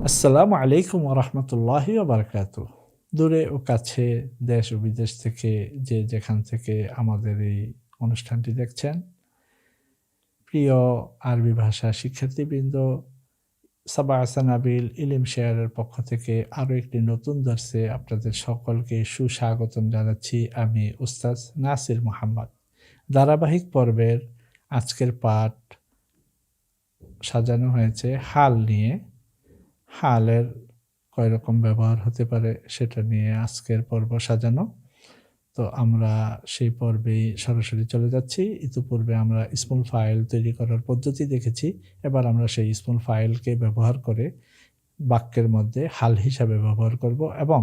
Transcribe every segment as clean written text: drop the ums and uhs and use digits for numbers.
আসসালামু আলাইকুম ওয়া রাহমাতুল্লাহি ওয়া বারাকাতুহু। দূরে ও কাছে, দেশ ও বিদেশ থেকে যে যেখান থেকে আমাদের এই অনুষ্ঠানটি দেখছেন, প্রিয় আরবি ভাষা শিক্ষার্থীবৃন্দ, সাবা সানাবিল ইলম শেয়ারের পক্ষ থেকে আরও একটি নতুন দর্সে আপনাদের সকলকে সুস্বাগতম জানাচ্ছি। আমি উস্তাজ নাসির মোহাম্মদ। ধারাবাহিক পর্বের আজকের পাঠ সাজানো হয়েছে হাল নিয়ে। হালের কয় রকম ব্যবহার হতে পারে সেটা নিয়ে আজকের পর্ব সাজানো। তো আমরা সেই পর্বেই সরাসরি চলে যাচ্ছি। ইতিপূর্বে আমরা স্মল ফাইল তৈরি করার পদ্ধতি দেখেছি। এবার আমরা সেই স্মল ফাইলকে ব্যবহার করে বাক্যের মধ্যে হাল হিসাবে ব্যবহার করব এবং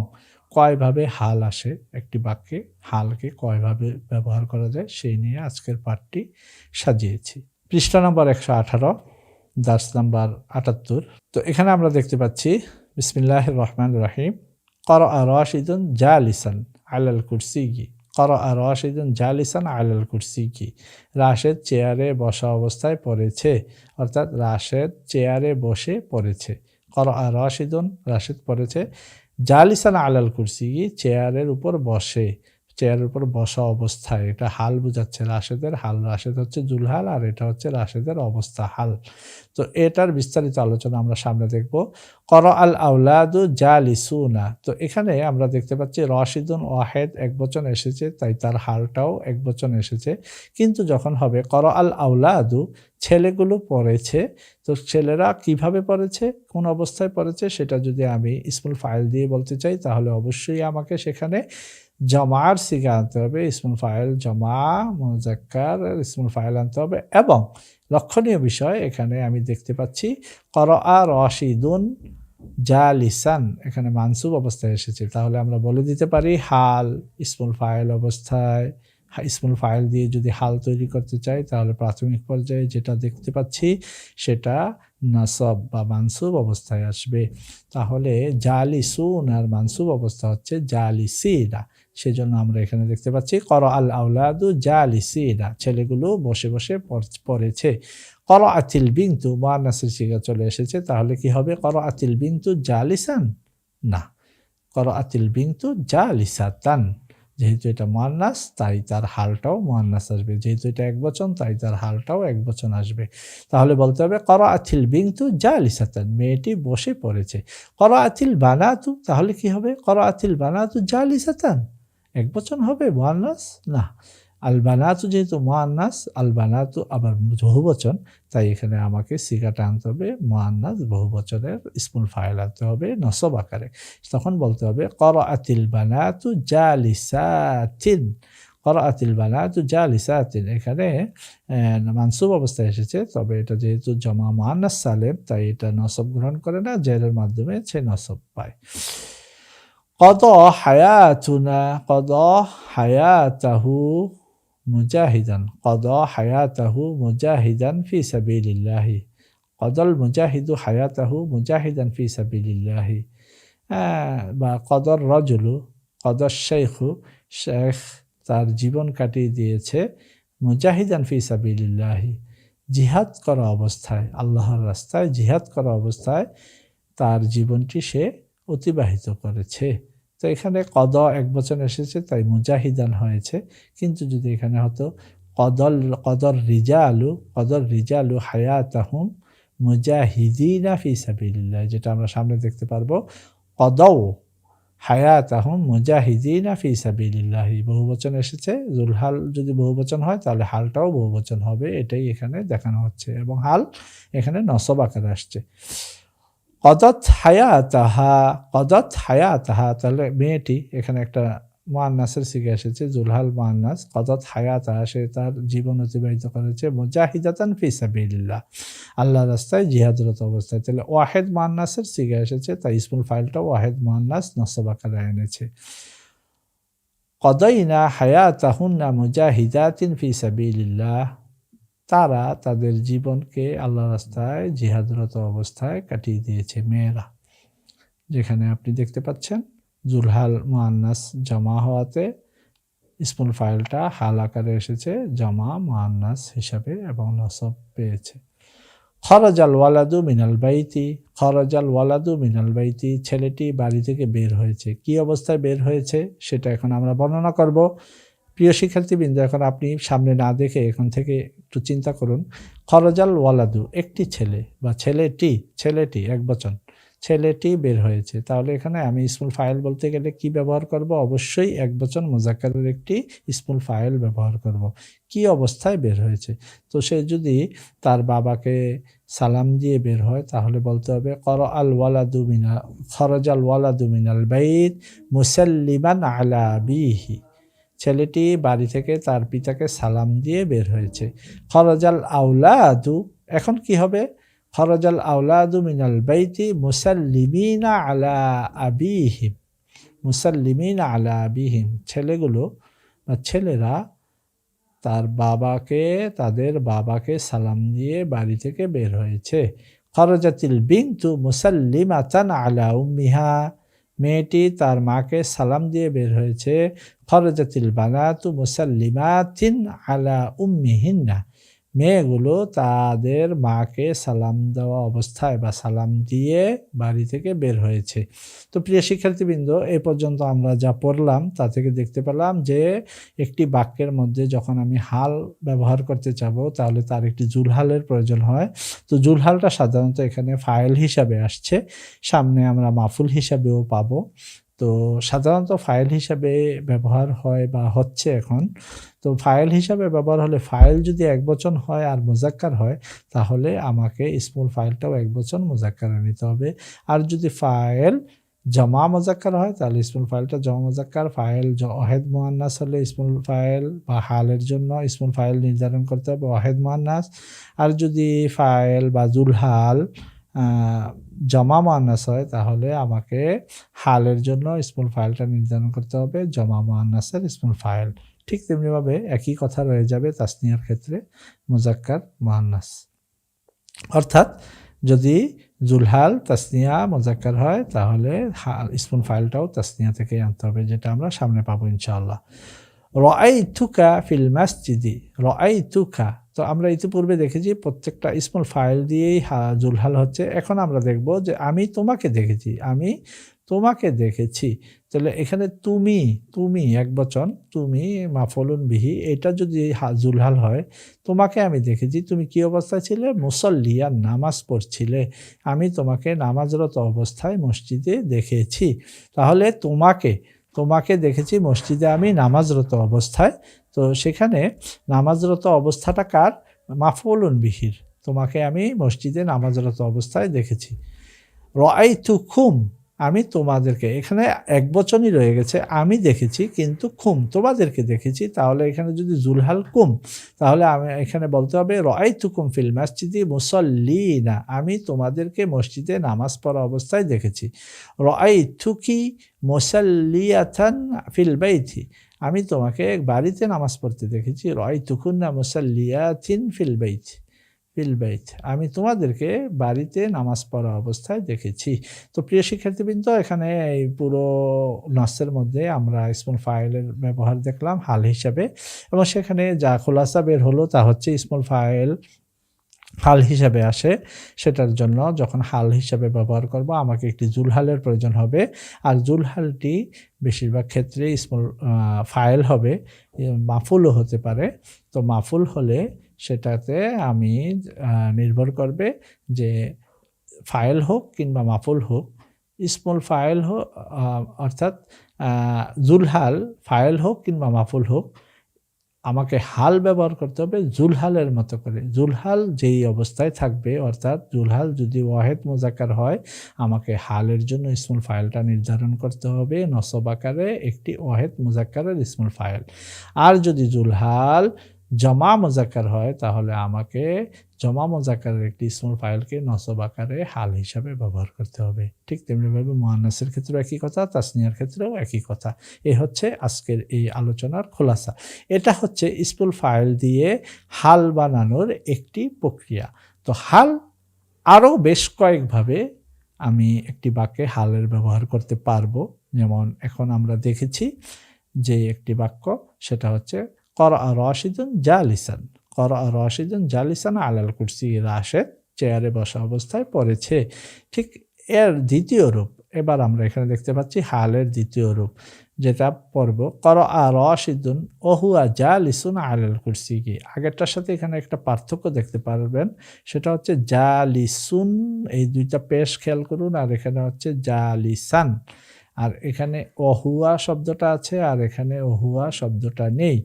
কয়ভাবে হাল আসে একটি বাক্যে, হালকে কয়ভাবে ব্যবহার করা যায় সেই নিয়ে আজকের পাঠটি সাজিয়েছি। পৃষ্ঠা নম্বর 118, দার্স নাম্বার 78। তো এখানে আমরা দেখতে পাচ্ছি বিসমিল্লাহির রহমানির রহিম, ক্বারাআ রাশিদুন জালিসান আলাল কুরসিয়্যি। ক্বারাআ রাশিদুন জালিসান আলাল কুরসিয়্যি। রাশেদ চেয়ারে বসা অবস্থায় পড়েছে, অর্থাৎ রাশেদ চেয়ারে বসে পড়েছে। ক্বারাআ রাশিদুন, রাশেদ পড়েছে, জালিসান আলাল কুরসিয়্যি, চেয়ারের উপর বসে, চেয়ারের উপর বসা অবস্থায়। এটা হাল বোঝাচ্ছে, রাশেদের হাল। রাশেদ হচ্ছে জুলহাল আর এটা হচ্ছে রাশেদের অবস্থা, হাল। তো এটার বিস্তারিত আলোচনা আমরা সামনে দেখব। ক্বারা আল আওলাদু জালিসুনা। তো এখানে আমরা দেখতে পাচ্ছি রাশিদুন ওয়াহেদ একবচন এসেছে, তাই তার হালটাও একবচন এসেছে। কিন্তু যখন হবে ক্বারা আল আওলাদু, ছেলেগুলো পড়েছে, তো ছেলেরা কিভাবে পড়েছে, কোন অবস্থায় পড়েছে, সেটা যদি আমি ইসমুল ফাইল দিয়ে বলতে চাই তাহলে অবশ্যই আমাকে সেখানে জমার সিগা আনতে হবে। ইসমুল ফাইল জমা মুজাক্কার ইসমুল ফাইল আনতে হবে। এবং লক্ষণীয় বিষয়, এখানে আমি দেখতে পাচ্ছি ক্বারাআ রাশিদুন জালিসান, এখানে মানসুব অবস্থায় এসেছে। তাহলে আমরা বলে দিতে পারি হাল ইসমুল ফাইল অবস্থায়। ইসমুল ফাইল দিয়ে যদি হাল তৈরি করতে চাই তাহলে প্রাথমিক পর্যায়ে যেটা দেখতে পাচ্ছি সেটা নাসব বা মানসুব অবস্থায় আসবে। তাহলে জালিসুন আর মানসুব অবস্থা হচ্ছে জালিসিনা। সেজন্য আমরা এখানে দেখতে পাচ্ছি ক্বারা আল আওলাদু জালিসিনা, ছেলেগুলো বসে বসে পড়েছে। ক্বারাআতিল বিনতু, মুআন্নাসের সিগা চলে এসেছে, তাহলে কি হবে ক্বারাআতিল বিনতু জালিসান? না, ক্বারাআতিল বিনতু জালিসাতান। যেহেতু এটা মুআন্নাস তাই তার হালটাও মুআন্নাস আসবে, যেহেতু এটা একবচন তাই তার হালটাও একবচন আসবে। তাহলে বলতে হবে ক্বারাআতিল বিনতু জালিসাতান, মেয়েটি বসে পড়েছে। ক্বারাআতিল বানাতু, তাহলে কি হবে ক্বারাআতিল বানাতু জালিসাতান? একবচন হবে, মুআন্নাস না। আল বানাতু যেহেতু মুআন্নাস, আল বানাতু আবার বহুবচন, তাই এখানে আমাকে সিগাটা আনতে হবে মুআন্নাস বহুবচনের ইসমুল ফাইল আনতে হবে নসব আকারে। তখন বলতে হবে ক্বারাআতিল বানাতু জালিসাতিন। ক্বারাআতিল বানাতু জালিসাতিন, এখানে মানসুব অবস্থায় এসেছে, তবে এটা যেহেতু জমা মুআন্নাস সালেম তাই এটা নসব গ্রহণ করে না, জেরের মাধ্যমে সে নসব পায়। قضى حياتنا قضى حياته مجاهدا قضى حياته مجاهدا في سبيل الله قضى المجاهد حياته مجاهدا في سبيل الله বা কদর রজুলু কদর শেখু, শেখ তার জীবন কাটিয়ে দিয়েছে মুজাহিদান ফি সাবিলিল্লাহি, জিহাদ করা অবস্থায়, আল্লাহর রাস্তায় জিহাদ করা অবস্থায় তার জীবনটি সে অতিবাহিত করেছে। তো এখানে কদ একবচন এসেছে তাই মুজাহিদান হয়েছে, কিন্তু যদি এখানে হতো কদর রিজালু হায়াতাহুম মুজাহিদিনা ফি সাবিলিল্লাহ, যেটা আমরা সামনে দেখতে পারবো। কদও হায়াতাহুম মুজাহিদিনা ফি সাবিলিল্লাহ, বহুবচন এসেছে। জুলহাল যদি বহুবচন হয় তাহলে হালটাও বহুবচন হবে, এটাই এখানে দেখানো হচ্ছে। এবং হাল এখানে নসব আকারে আসছে। কদত হায়াতাহা, তাহলে মেয়েটি, এখানে একটা মুআন্নাসের সিগা এসেছে, জুলহাল মুআন্নাস। কদত হায়াতাহা, সে তার জীবন অতিবাহিত করেছে মুজাহিদাতান ফি সাবিলিল্লাহ, আল্লাহর রাস্তায় জিহাদরত অবস্থায়। তাহলে ওয়াহেদ মুআন্নাসের সিগা এসেছে, তাই ইসমুল ফাইলটা ওয়াহেদ মুআন্নাস নসব আকারে এনেছে। কদাইনা হায়াতাহুন্না মুজাহিদাতিন ফি সাবিলিল্লাহ, তারা তাদের জীবনকে আল্লাহ রাস্তায় জিহাদরত অবস্থায় কাটিয়ে দিয়েছে মেয়েরা। যেখানে আপনি দেখতে পাচ্ছেন জুলহাল মুআন্নাস জমা হওয়াতে ইসমুল ফাইলটা হাল আকারে এসেছে জমা মুআন্নাস হিসাবে এবং নসব পেয়েছে। খরজাল ওয়ালাদু মিনাল বাইতি, খরজাল ওয়ালাদু মিনাল বাইতি, ছেলেটি বাড়ি থেকে বের হয়েছে। কি অবস্থায় বের হয়েছে সেটা এখন আমরা বর্ণনা করব। প্রিয় শিক্ষার্থীবৃন্দ, এখন আপনি সামনে না দেখে এখান থেকে একটু চিন্তা করুন। খরজাল ওয়ালাদু, একটি ছেলে বা ছেলেটি একবচন, ছেলেটি বের হয়েছে। তাহলে এখানে আমি ইসমুল ফাইল বলতে গেলে কি ব্যবহার করব? অবশ্যই একবচন মুজাক্কারের একটি ইসমুল ফাইল ব্যবহার করব। কি অবস্থায় বের হয়েছে? তো সে যদি তার বাবাকে সালাম দিয়ে বের হয় তাহলে বলতে হবে খরজাল ওয়ালাদু মিনাল বাইত মুসাল্লিমান আলা আবিহি। ছেলেটি বাড়ি থেকে তার পিতাকে সালাম দিয়ে বের হয়েছে। খরজাল আউলাদু, এখন কি হবে? খরজাল আউলাদু মিনাল বাইতি মুসাল্লিমিনা আলা আবিহিম, মুসাল্লিমিনা আলা আবিহিম, ছেলেগুলো বা ছেলেরা তাদের বাবাকে সালাম দিয়ে বাড়ি থেকে বের হয়েছে। খরজাতিল বিনতু মুসাল্লিমাতান আলা উম্মিহা, মেয়েটি তার মাকে সালাম দিয়ে বের হয়েছে। খরজাতিল বানাতু মুসাল্লিমাতিন আলা উম্মিহিন্না, মেয়েগুলো তাদের মাকে সালাম দেওয়া অবস্থায় বা সালাম দিয়ে বাড়ি থেকে বের হয়েছে। তো প্রিয় শিক্ষার্থীবৃন্দ, এ পর্যন্ত আমরা যা পড়লাম তা থেকে দেখতে পেলাম যে একটি বাক্যের মধ্যে যখন আমি হাল ব্যবহার করতে চাবো তাহলে তার একটি জুলহালের প্রয়োজন হয়। তো জুলহালটা সাধারণত এখানে ফাইল হিসাবে আসছে, সামনে আমরা মাফুল হিসাবেও পাবো। তো সাধারণত ফাইল হিসাবে ব্যবহার হয় বা হচ্ছে এখন। তো ফাইল হিসাবে ব্যবহার হলে, ফাইল যদি একবচন হয় আর মুজাক্কার হয় তাহলে আমাকে ইসমুল ফাইলটাও একবচন মুজাক্কারে নিতে হবে। আর যদি ফাইল জমা মুজাক্কার হয় তাহলে ইসমুল ফাইলটা জমা মুজাক্কার, ফাইল ওয়াহেদ মুআন্নাস হলে ইসমুল ফাইল বা হালের জন্য ইসমুল ফাইল নির্ধারণ করতে হবে ওয়াহেদ মুআন্নাস। আর যদি ফাইল বা জুলহাল জমা মুআন্নাস হয় তাহলে আমাকে হালের জন্য ইসমুল ফাইলটা নির্ধারণ করতে হবে জমা মুআন্নাসের ইসমুল ফাইল। ঠিক তেমনিভাবে একই কথা রয়ে যাবে তাসনিয়ার ক্ষেত্রে মুজাক্কার মুআন্নাস। অর্থাৎ যদি জুলহাল তাসনিয়া মুজাক্কার হয় তাহলে ইসমুল ফাইলটাও তাসনিয়া থেকে আনতে হবে, যেটা আমরা সামনে পাবো ইনশাআল্লাহ। রাআইতুকা ফিল মাসজিদি, রাআইতুকা, তো আমরা ইতিপূর্বে দেখেছি প্রত্যেকটা ইসমুল ফাইল দিয়েই জুলহাল হচ্ছে। এখন আমরা দেখব যে আমি তোমাকে দেখেছি, তাহলে এখানে তুমি একবচন, তুমি মাফউলুন বিহি, এটা যদি জুলহাল হয়, তোমাকে আমি দেখেছি, তুমি কি অবস্থায় ছিলে? মুসল্লিয়া, নামাজ পড়ছিলে, আমি তোমাকে নামাজরত অবস্থায় মসজিদে দেখেছি। তাহলে তোমাকে দেখেছি মসজিদে আমি নামাজরত অবস্থায়। তো সেখানে নামাজরত অবস্থাটা কার? মাফউলুন বিহির, তোমাকে আমি মসজিদে নামাজরত অবস্থায় দেখেছি। রাআইতুকুম, আমি তোমাদেরকে, এখানে একবচনই রয়ে গেছে, আমি দেখেছি কিন্তু কুম, তোমাদেরকে দেখেছি। তাহলে এখানে যদি জুলহাল কুম, তাহলে আমি এখানে বলতে হবে রাআইতুকুম ফিল মাসজিদি মুসাল্লিনা, আমি তোমাদেরকে মসজিদে নামাজ পড়া অবস্থায় দেখেছি। রাআইতুকি মুসাল্লিয়াতান ফিল বাইতি, আমি তোমাকে বাড়িতে নামাজ পড়তে দেখেছি। রাআইতুকুন্না মুসাল্লিয়াতিন ফিল বাইতি, আমি তোমাদেরকে বাড়িতে নামাজ পড়া অবস্থায় দেখেছি। তো প্রিয় শিক্ষার্থীবৃন্দ, এখানে এই পুরো নাসের মধ্যে আমরা ইসমুল ফাইলের ব্যবহার দেখলাম হাল হিসাবে, এবং সেখানে যা খোলাসা বের হলো তা হচ্ছে ইসমুল ফাইল হাল হিসাবে আসে। সেটার জন্য যখন হাল হিসাবে ব্যবহার করব আমাকে একটি জুলহালের প্রয়োজন হবে, আর জুলহালটি বেশিরভাগ ক্ষেত্রে ইসমুল ফাইল হবে, মাফুলও হতে পারে। তো মাফুল হলে সেটাতে আমি নির্ভর করবে যে ফাইল হোক কিংবা মাফুল হোক, ইসমুল ফাইল হোক অর্থাৎ জুলহাল ফাইল হোক কিংবা মাফুল হোক, আমাকে হাল ব্যবহার করতে হবে জুলহালের মতো করে। জুলহাল যেই অবস্থায় থাকবে, অর্থাৎ জুলহাল যদি ওয়াহেদ মুজাক্কার হয় আমাকে হালের জন্য ইসমুল ফাইলটা নির্ধারণ করতে হবে নসব আকারে একটি ওয়াহেদ মুজাক্কারের ইসমুল ফাইল। আর যদি জুলহাল জমা মুজাক্কার হয় তাহলে আমাকে জমা মুজাক্কারের একটি ইসমুল ফাইলকে নসব আকারে হাল হিসাবে ব্যবহার করতে হবে। ঠিক তেমনিভাবে মুআন্নাসের ক্ষেত্রেও একই কথা, তাসনিয়ার ক্ষেত্রেও একই কথা। এই হচ্ছে আজকের এই আলোচনার খোলাসা। এটা হচ্ছে ইসমুল ফাইল দিয়ে হাল বানানোর একটি প্রক্রিয়া। তো হাল আরও বেশ কয়েকভাবে আমি একটি বাক্যে হালের ব্যবহার করতে পারবো। যেমন এখন আমরা দেখেছি যে একটি বাক্য, সেটা হচ্ছে করা রাশিদুন জালিসান, করা রাশিদুন জালিসান আলাল কুরসি, রাশেদ চেয়ারে বসা অবস্থায় পড়েছে। ঠিক এর দ্বিতীয় রূপ এবার আমরা এখানে দেখতে পাচ্ছি হালের দ্বিতীয় রূপ, যেটা পড়ব করাআ রাশিদুন ওয়া হুয়া জালিসুন আলাল কুরসিয়্যি। আগেরটার সাথে এখানে একটা পার্থক্য দেখতে পারবেন, সেটা হচ্ছে জালিসুন, এই দুইটা পেশ খেয়াল করুন, আর এখানে হচ্ছে জালিসান। আর এখানে ওহুয়া শব্দটা আছে আর এখানে ওহুয়া শব্দটা নেই।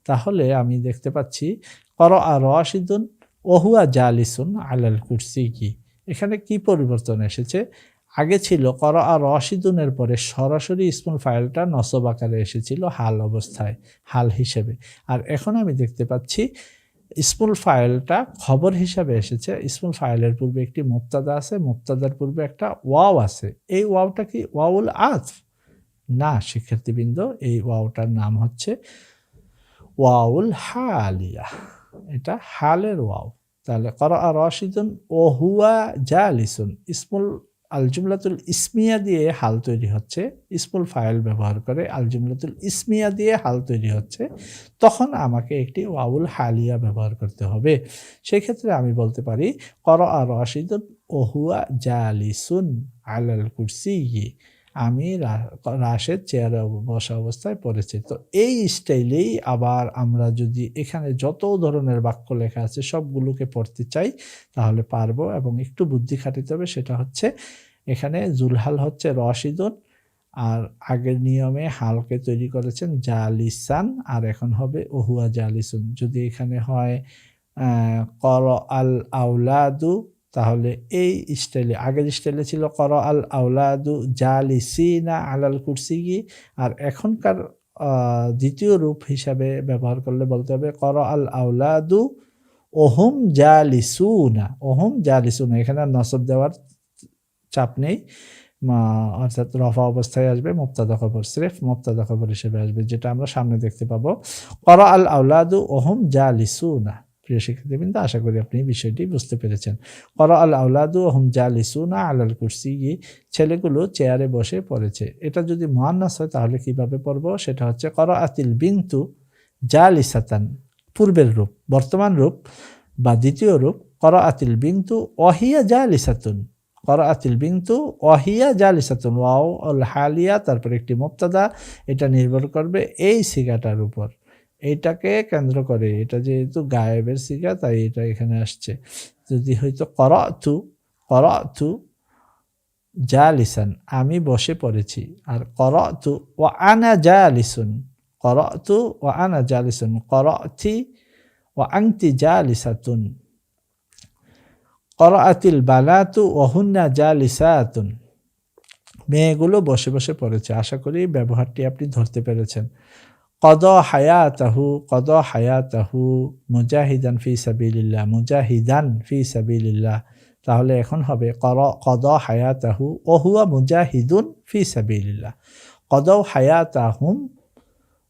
তাহলে আমি দেখতে পাচ্ছি করাআ রাশিদুন ওয়া হুয়া জালিসুন আলাল কুরসিয়্যি। এখানে কি পরিবর্তন এসেছে? আগে ছিল করাআ রাশিদুনের পরে সরাসরি ইসমুল ফাইলটা নসব আকারে এসেছিল হাল অবস্থায়, হাল হিসেবে। আর এখন আমি দেখতে পাচ্ছি ইসমুল ফাইলটা খবর হিসাবে এসেছে। ইসমুল ফাইলের পূর্বে একটি মুবতাদা আছে, মুবতাদার পূর্বে একটা ওয়াও আছে। এই ওয়াওটা কি ওয়াউল আতফ? না শিক্ষার্থীবৃন্দ, এই ওয়াওটার নাম হচ্ছে ওয়াউল হালিয়া, এটা হালের ওয়াও। তাহলে করাআ রাশিদুন ওয়া হুয়া জালিসুন, ইসমুল আল জুমলাতুল ইসমিয়া দিয়ে হাল তৈরি হচ্ছে, ইসমুল ফাইল ব্যবহার করে আল জুমলাতুল ইসমিয়া দিয়ে হাল তৈরি হচ্ছে, তখন আমাকে একটি ওয়াউল হালিয়া ব্যবহার করতে হবে। সেই ক্ষেত্রে আমি বলতে পারি করাআ রাশিদুন ওয়া হুয়া জালিসুন আলাল কুরসিয়্যি, আমি রাশেদ চেয়ারে বসা অবস্থায় পড়েছি। তো এই স্টাইলেই আবার আমরা যদি এখানে যত ধরনের বাক্য লেখা আছে সবগুলোকে পড়তে চাই তাহলে পারবো, এবং একটু বুদ্ধি খাটাতে হবে। সেটা হচ্ছে এখানে জুলহাল হচ্ছে রশিদুন, আর আগের নিয়মে হালকে তৈরি করেছেন জালিসান, আর এখন হবে ওহুয়া জালিসুন। যদি এখানে হয় কর আল আউলাদু, তাহলে এই স্টাইলে, আগের স্টাইলে ছিল কর আল আউলাদু জালিসিনা আলাল কুরসিয়্যি, আর এখনকার দ্বিতীয় রূপ হিসাবে ব্যবহার করলে বলতে হবে কর আল আউলাদু ওহুম জালিসুনা, ওহুম জালিসুনা। এখানে আর নসব দেওয়ার চাপ নেই, অর্থাৎ রফা অবস্থায় আসবে, মুবতাদা খবর সিরেফ মুবতাদা খবর হিসেবে আসবে, যেটা আমরা সামনে দেখতে পাবো। করা আল আউলাদু ওহুম জালিসুনা। প্রিয় শিক্ষার্থীবৃন্দ, আশা করি আপনি বিষয়টি বুঝতে পেরেছেন। করা আল আউলাদু ওহুম জালিসুনা আলাল কুরসিয়্যি, ছেলেগুলো চেয়ারে বসে পড়েছে। এটা যদি মুআন্নাস হয় তাহলে কিভাবে পড়বো? সেটা হচ্ছে করাআতিল বিনতু জালিসাতান, পূর্বের রূপ, বর্তমান রূপ বা দ্বিতীয় রূপ। করাআতিল বিনতু ওয়া হিয়া জালিসাতুন, করাআতিল বিনতু ওয়া হিয়া জালিসাতুন, ওয়াও আল হালিয়া তারপর একটি মুবতাদা, এটা নির্ভর করবে এই সিগাটার উপর, এইটাকে কেন্দ্র করে। এটা যেহেতু গায়েবের সিগা তাই এটা এখানে আসছে। যদি হয়তো করাতু জালিসান, আমি বসে পড়েছি, আর করাতু ওয়া আনা জালিসুন, করাতু ওয়া আনা জালিসুন, করাতি ওয়া আনতি জালিসাতুন, করাআতিল বানাতু ওয়া হুন্না জালিসাতুন, মেয়েগুলো বসে বসে পড়েছে। আশা করি ব্যবহারটি আপনি ধরতে পেরেছেন। কদা হায়াতাহু মুজাহিদান ফি সাবিলিল্লাহ, মুজাহিদান ফি সাবিলিল্লাহ। তাহলে এখন হবে কদা হায়াতাহু ওয়া হুয়া মুজাহিদুন ফি সাবিলিল্লাহ, কদাও হায়াতাহুম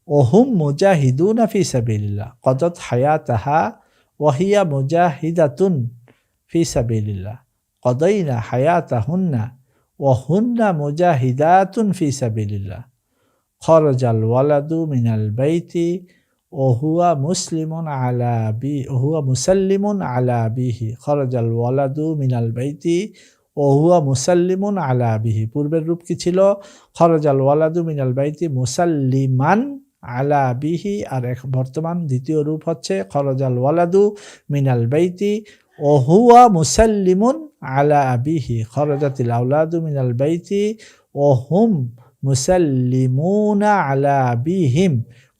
ওয়া হুম মুজাহিদুনা ফি সাবিলিল্লাহ, কদাত হায়াতাহা ওয়া হিয়া মুজাহিদাতুন ফি সাবিলিল্লাহ, কদাইনা হায়াতাহুন্না ওয়া হুন্না মুজাহিদাতুন ফি সাবিলিল্লাহ, খরজাল ওয়ালাদু মিনাল বাইতি ওয়া হুয়া মুসলিমুন আলা বি ওয়া হুয়া মুসাল্লিমুন আলা বিহি, খরজাল ওয়ালাদু মিনাল বাইতি ওয়া হুয়া মুসাল্লিমুন আলা বিহি। পূর্বের রূপ কি ছিল? খরজাল ওয়ালাদু মিনাল বাইতি মুসাল্লিমান আলা বিহি, আর বর্তমান দ্বিতীয় রূপ হচ্ছে খরজাল ওয়ালাদু মিনাল বাইতি ওয়া হুয়া মুসাল্লিমুন আলা বিহি, খরজাতিল আওলাদু মিনাল বাইতি ওয়া হুম মুসাল্লিমুনা আলা বিহিম,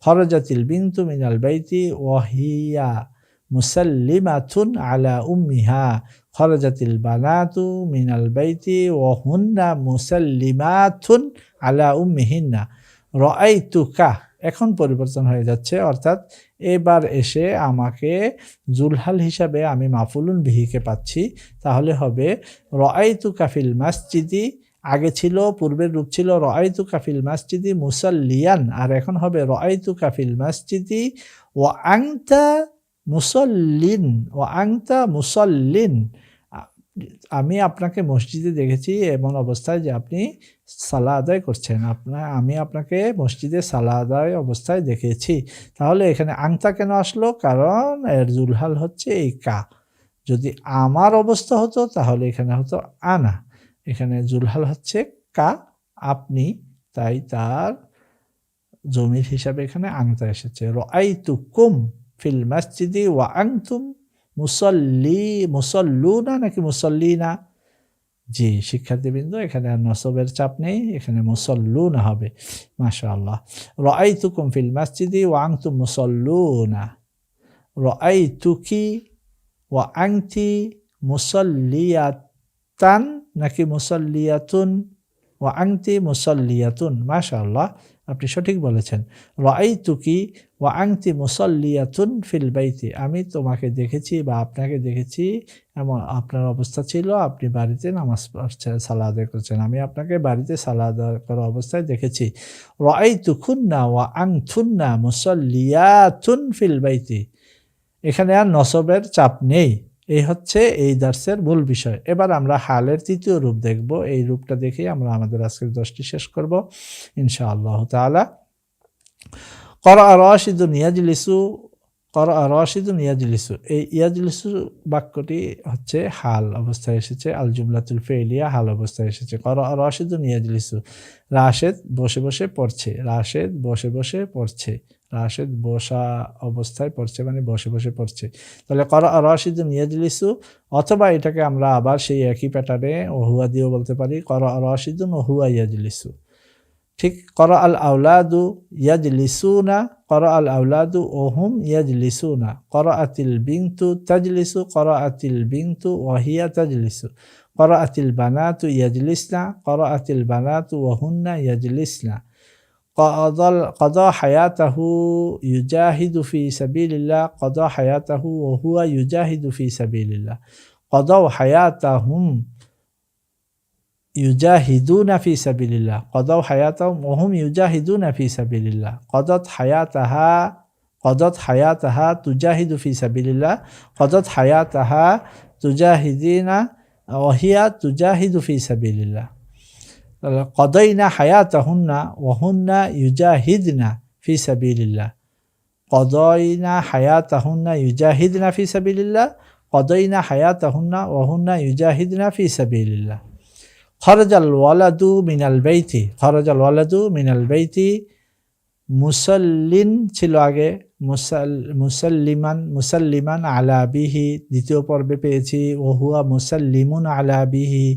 খরজাতিল বিনতু মিনাল বাইতি ওয়া হিয়া মুসাল্লিমাতুন আলা উম্মিহা, খরজাতিল বানাতু মিনাল বাইতি ওয়া হুন্না মুসাল্লিমাতুন আলা উম্মিহিন্না। রাআইতুকা এখন পরিবর্তন হয়ে যাচ্ছে, অর্থাৎ এবার এসে আমাকে জুলহাল হিসাবে আমি মাফুলুন বিহিকে পাচ্ছি। তাহলে হবে রাআইতুকা ফিল মাসজিদি, আগে ছিল পূর্বের রূপ ছিল রাআইতুকা ফিল মাসজিদি মুসাল্লিয়ান, আর এখন হবে রাআইতুকা ফিল মাসজিদি ওয়া আনতা মুসাল্লিন, ওয়া আনতা মুসাল্লিন। আমি আপনাকে মসজিদে দেখেছি এমন অবস্থায় যে আপনি সালাহ আদায় করছেন, আমি আপনাকে মসজিদে সালাহ আদায় অবস্থায় দেখেছি। তাহলে এখানে আংতা কেন আসলো? কারণ এর জুলহাল হচ্ছে এই কা। যদি আমার অবস্থা হতো তাহলে এখানে হতো আনা। এখানে জুলহাল হচ্ছে কা, আপনি, তাই তার জমির হিসাবে এখানে আনতা এসেছে। রাআইতুকুম ফিল মাসজিদি ওয়া আনতুম মুসাল্লুনা নাকি মুসাল্লিনা? জি শিক্ষার্থীবৃন্দ, এখানে আর নসবের চাপ নেই, এখানে মুসাল্লুনা হবে। মাশাআল্লাহ। রাআইতুকুম ফিল মাসজিদি ওয়া আনতুম মুসাল্লুনা। রাআইতুকি ওয়া আনতি মুসাল্লিয়াতান নাকি মুসাল্লিয়াতুন? ওয়া আনতি মুসাল্লিয়াতুন। মাশাআল্লাহ, আপনি সঠিক বলেছেন। রাআইতুকি ওয়া আনতি মুসাল্লিয়াতুন ফিল বাইতি। আমি তোমাকে দেখেছি বা আপনাকে দেখেছি, এমন আপনার অবস্থা ছিল আপনি বাড়িতে নামাজ পড়ছেন, সালাত আদায় করছেন। আমি আপনাকে বাড়িতে সালাত আদায় করা অবস্থায় দেখেছি। রাআইতুকুন্না ওয়া আনতুন্না মুসাল্লিয়াতুন ফিল বাইতি। এখানে আর নসবের চাপ নেই। এই হচ্ছে এই দার্সের মূল বিষয়। এবার আমরা হালের তৃতীয় রূপ দেখব। এই রূপটা দেখেই আমরা আমাদের আজকের দশটি শেষ করব ইনশাআল্লাহ তাআলা। করা রাশিদুন ইয়াজলিসু, করা রাশিদুন ইয়াজলিসু। এই ইয়াজলিসু বাক্যটি হচ্ছে হাল অবস্থায় এসেছে, আল জুমলাতুল ফেলিয়া হাল অবস্থায় এসেছে। করা রাশিদুন ইয়াজলিসু, রাশেদ বসে বসে পড়ছে, রাশেদ বসে বসে পড়ছে, রাশেদ বসা অবস্থায় পড়ছে মানে বসে বসে পড়ছে। তাহলে করা রাশিদুন ইয়াজলিসু, অথবা এটাকে আমরা আবার সেই একই প্যাটার্নে ওহুয়া দিয়েও বলতে পারি, করা রাশিদুন ওহুয়া ইয়াজলিসু। ঠিক করা আল আউলাদু ইয়াজলিসুনা, করা আল আউলাদু ওহুম ইয়াজলিসুনা, করা আতিল বিনতু তাজলিসু, করা আতিল বিনতু ওয়াহিয়া তাজলিসু, করা আতিল বানাতু ইয়াজলিসনা, করা আতিল বানাতু ওয়াহুন্না ইয়াজলিসনা, قضى حياته يجاهد في سبيل الله، قضى حياته وهو يجاهد في سبيل الله، قضوا حياتهم يجاهدون في سبيل الله، قضوا حياتهم وهم يجاهدون في سبيل الله، قضت حياتها تجاهد في سبيل الله، قضت حياتها تجاهدين وهي تجاهد في سبيل الله، قضينا حياتهن وهن يجاهدن في سبيل الله، قضينا حياتهن يجاهدن في سبيل الله، قضينا حياتهن وهن يجاهدن في سبيل الله। خرج الولد من البيت، خرج الولد من البيت মুসাল্লিন ছিল আগে, মুসাল্লিমান আলা বিহি দ্বিতীয় পর্বে পেয়েছি, ওহুয়া মুসাল্লিমুন আলা বিহি।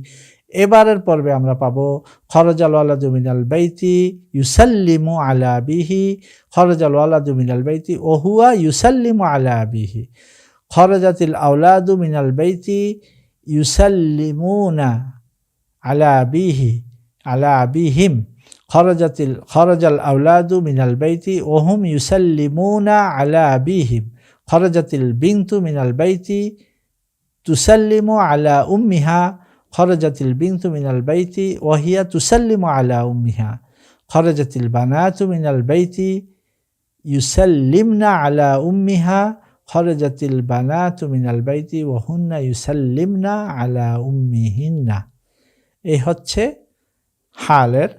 এবারের পর্বে আমরা পাবো খরজাল ওয়ালাদু মিনাল বাইতি ইউসাল্লিমু আলা বিহি, খরজাল ওয়ালাদু মিনাল বাইতি ওহুয়া ইউসাল্লিমু আলা বিহি, খরজাতিল আওলাদু মিনাল বাইতি ইউসাল্লিমুনা আলা বিহি আলা বিহিম, খরজাল আওলাদু মিনাল বাইতি ওহুম ইউসাল্লিমুনা আলা বিহিম, খরজাতিল বিনতু মিনাল বাইতি তুসাল্লিমু আলা উম্মিহা, خرجت البنت من البيت وهي تسلم على أمها، خرجت البنات من البيت يسلمن على أمها، خرجت البنات من البيت وهن يسلمن على أمهن। এই হচ্ছে হালের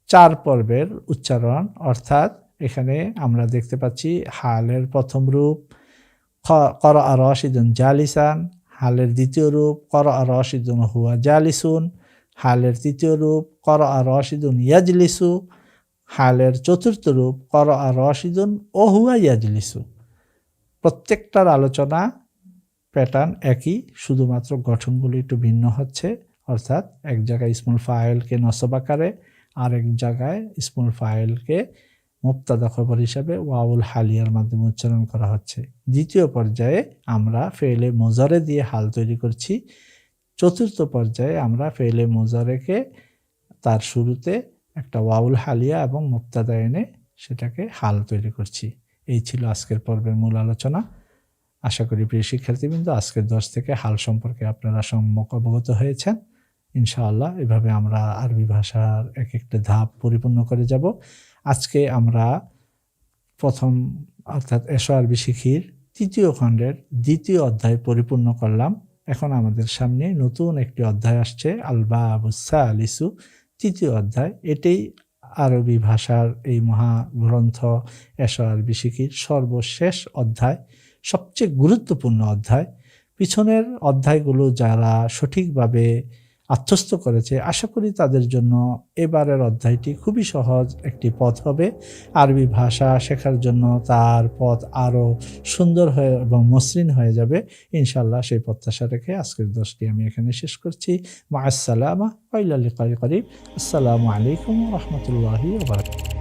4 পর্বের উচ্চারণ। অর্থাৎ এখানে আমরা দেখতে পাচ্ছি হালের প্রথম রূপ করা রাশিদুন জালিসান, হালের দ্বিতীয় রূপ করা রাশিদুন হুয়া জালিসুন, হালের তৃতীয় রূপ করা রাশিদুন ইয়াজলিসু, হালের চতুর্থ রূপ করা রাশিদুন ও হুয়া ইয়াজলিসু। প্রত্যেকটার আলোচনা প্যাটার্ন একই, শুধুমাত্র গঠনগুলি একটু ভিন্ন হচ্ছে। অর্থাৎ এক জায়গায় ইসমুল ফাইলকে নসব আকারে, আর এক জায়গায় ইসমুল ফাইলকে মুবতাদা খবর হিসাবে ওয়াউল হালিয়ার মাধ্যমে উচ্চারণ করা হচ্ছে। দ্বিতীয় পর্যায়ে আমরা ফেলে মোজারে দিয়ে হাল তৈরি করছি। চতুর্থ পর্যায়ে আমরা ফেলে মোজারেকে তার শুরুতে একটা ওয়াউল হালিয়া এবং মুবতাদা এনে সেটাকে হাল তৈরি করছি। এই ছিল আজকের পর্বের মূল আলোচনা। আশা করি প্রিয় শিক্ষার্থীবৃন্দ আজকের 10 থেকে হাল সম্পর্কে আপনারা সম্যক অবগত হয়েছেন। ইনশাআল্লাহ এভাবে আমরা আরবি ভাষার এক একটা ধাপ পরিপূর্ণ করে যাব। আজকে আমরা প্রথম অর্থাৎ এশো আরবি শিখির 3য় খণ্ডের 2য় অধ্যায় পরিপূর্ণ করলাম। এখন আমাদের সামনে নতুন একটি অধ্যায় আসছে, আল বাবুস সালিসু, 3য় অধ্যায়। এটাই আরবি ভাষার এই মহাগ্রন্থ এশো আরবি শিখির সর্বশেষ অধ্যায়, সবচেয়ে গুরুত্বপূর্ণ অধ্যায়। পিছনের অধ্যায়গুলো যারা সঠিকভাবে আত্মস্থ করেছে, আশা করি তাদের জন্য এবারের অধ্যায়টি খুবই সহজ একটি পথ হবে। আরবি ভাষা শেখার জন্য তার পথ আরও সুন্দর হয়ে এবং মসৃণ হয়ে যাবে ইনশাআল্লাহ। সেই প্রত্যাশা রেখে আজকের দর্শটি আমি এখানে শেষ করছি। মা আসসালামা ওয়া ইলা লিকাই করিব। আসসালামু আলাইকুম ওয়া রাহমাতুল্লাহি ওয়া বারাকাতুহু।